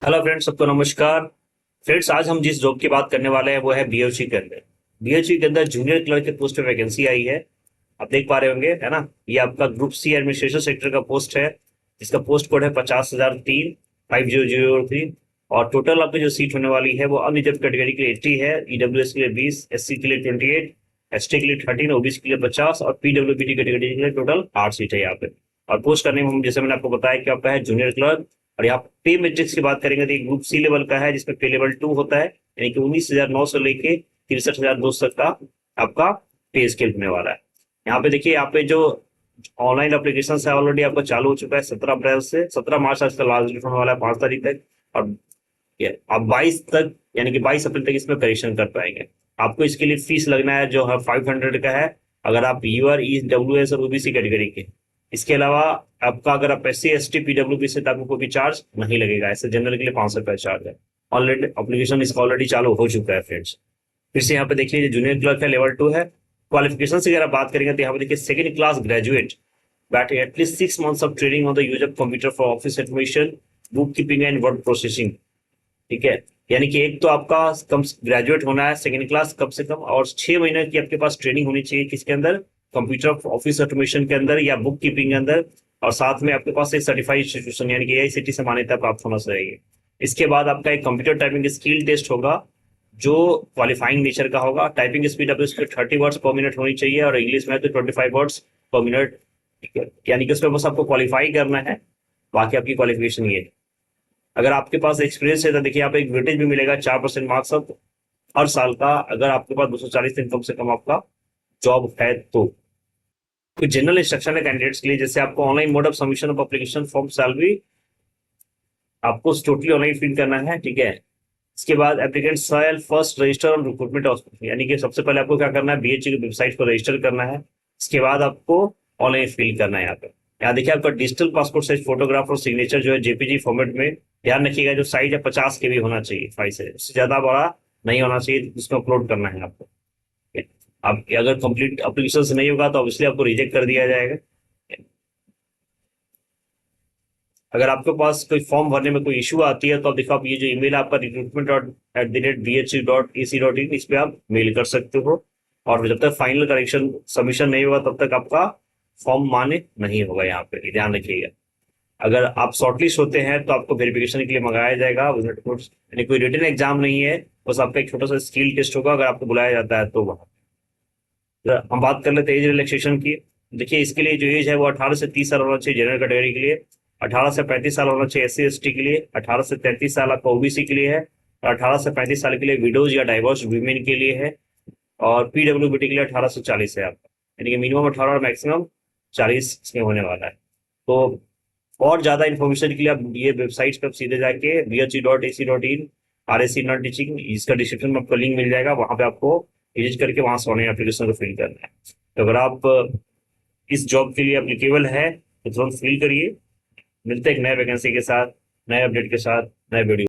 Hello friends, सबको नमस्कार। Friends, आज हम जिस जॉब की बात करने वाले हैं वो है बीएचयू के अंदर। बीएचयू के अंदर जूनियर क्लर्क के पोस्ट पे वैकेंसी आई है। आप देख पा रहे होंगे, है ना। ये आपका ग्रुप सी एडमिनिस्ट्रेशन सेक्टर का पोस्ट है, जिसका पोस्ट कोड है 50,003 50,003। और टोटल आपकी जो सीट होने वाली है वो अनरिजर्व कैटेगरी के लिए 80 है, ईडब्ल्यूएस के लिए 20, एससी के लिए 28, एसटी के लिए 13, ओबीसी के लिए 50 और पीडब्ल्यूबीटी कैटेगरी के लिए टोटल 8 सीट है यहाँ पे। और पोस्ट करने में हम, जैसे मैंने आपको बताया, कि आपका है जूनियर क्लर्क। और यहाँ पे मैट्रिक्स की बात करेंगे तो ये ग्रुप सी लेवल का है, जिसमें पे लेवल 2 होता है, यानी कि 19,900 लेके 63,200 तक का आपका पे स्केल होने वाला है। यहाँ पे देखिए, यहाँ पे जो ऑनलाइन एप्लीकेशन है ऑलरेडी आपका चालू हो चुका है 17 अप्रैल से। 17 मार्च आज का लास्ट डेट होने वाला है, 5 तारीख तक। और ये आप 22 तक, यानी कि 22 अप्रैल तक इसमें करेक्शन कर पाएंगे। आपको इसके लिए फीस लगना है जो है 500 का है, अगर आप यूआर ईडब्ल्यूएस और ओबीसी कैटेगरी के। इसके अलावा आपका अगर आप एस सी एस टी पीडब्ल्यूबी से, तो आपको कोई भी चार्ज नहीं लगेगा। ऐसे जनरल के लिए 500 रुपया चार्ज है। ऑलरेडी एप्लीकेशन इसका ऑलरेडी चालू हो चुका है फ्रेंड्स। फिर से यहाँ पे देखिए, जूनियर क्लर्क है, लेवल 2 है। क्वालिफिकेशन से अगर आप बात करेंगे तो यहाँ पे देखिए, second class graduate bat at least 6 months of training on the use of computer for office automation, book keeping and word processing. ठीक है, यानी कि एक तो आपका कम ग्रेजुएट होना है, सेकंड क्लास कम से कम, और 6 महीने की आपके पास ट्रेनिंग होनी चाहिए किसके अंदर, कंप्यूटर ऑफिस ऑटोमेशन के अंदर या बुक कीपिंग के अंदर। और साथ में आपके पास एक सर्टिफाइड इंस्टीट्यूशन यानी कि एआईसीटी से मान्यता प्राप्त होना चाहिए। इसके बाद आपका एक कंप्यूटर टाइपिंग स्किल टेस्ट होगा, जो क्वालिफाइंग नेचर का होगा। टाइपिंग स्पीड आप इसकी 30 वर्ड्स पर मिनट होनी चाहिए, और इंग्लिश में तो 25 वर्ड्स पर मिनट। ठीक है, यानी कि उसमें बस आपको क्वालिफाई करना है, बाकी आपकी क्वालिफिकेशन ये है। अगर आपके पास एक्सपीरियंस है तो देखिए, आप एक वेटेज भी मिलेगा 4% मार्क्स अब हर साल का, अगर आपके पास 240 दिन कम से कम आपका जॉब है तो। कुछ जनरल इंस्ट्रक्शन है कैंडिडेट्स के लिए, जैसे आपको online mode of submission of application form salary आपको टोटली ऑनलाइन फिल करना है। ठीक है, इसके बाद applicant shall first register on recruitment hospital, यानी कि सबसे पहले आपको क्या करना है, बीएचयू की वेबसाइट पर रजिस्टर करना है। इसके बाद आपको ऑनलाइन फिल करना है। यहाँ देखिए, आपका डिजिटल पासपोर्ट साइज फोटोग्राफ और सिग्नेचर जो है जेपीजी फॉर्मेट में। ध्यान रखिएगा, जो साइज है 50 के भी होना चाहिए, 5 से उससे ज्यादा बड़ा नहीं होना चाहिए, उसमें अपलोड करना है आपको। आप अगर कंप्लीट एप्लीकेशन से नहीं होगा तो ऑब्वियसली आपको रिजेक्ट कर दिया जाएगा। अगर आपके पास कोई फॉर्म भरने में कोई इशू आती है तो आप देखो, आप ये जो ईमेल आपका recruitment@bhu.ac.in, इस पे आप मेल कर सकते हो। और जब तक फाइनल करेक्शन सबमिशन नहीं होगा तब तक आपका फॉर्म मान्य नहीं होगा। यहाँ पे ध्यान रखिएगा, अगर आप शॉर्टलिस्ट होते हैं तो आपको वेरिफिकेशन के लिए मंगाया जाएगा, यानी कोई रिटन एग्जाम नहीं है, बस आपका एक छोटा सा स्किल टेस्ट होगा अगर आपको बुलाया जाता है तो वहाँ। हम बात कर लेते हैं एज रिलैक्सेशन की। देखिए, इसके लिए जो एज है वो 18 से 30 साल होना चाहिए जनरल कैटेगरी के लिए, 18 से 35 साल होना चाहिए एससी एसटी के लिए, 18 से 33 साल आपका ओबीसी के लिए है, और 18 से 35 साल के लिए विडोज या डाइवोर्स वीमेन के लिए है। और पीडब्ल्यूबीटी के लिए 18 से 40 है आपका, यानी कि मिनिमम 18 और मैक्सिमम 40 इसमें होने वाला है। तो और ज्यादा इन्फॉर्मेशन के लिए आप ये वेबसाइट पर सीधे जाके bhu.ac.in RAC नॉन टीचिंग, इसका डिस्क्रिप्शन में आपको लिंक मिल जाएगा, वहां पे आपको विजिट करके वहां से ऑनलाइन एप्लीकेशन को फिल करना है। तो अगर आप इस जॉब के लिए अप्लीकेबल है तो तुरंत फिल करिए। मिलते हैं एक नए वैकेंसी के साथ, नए अपडेट के साथ, नए वीडियो।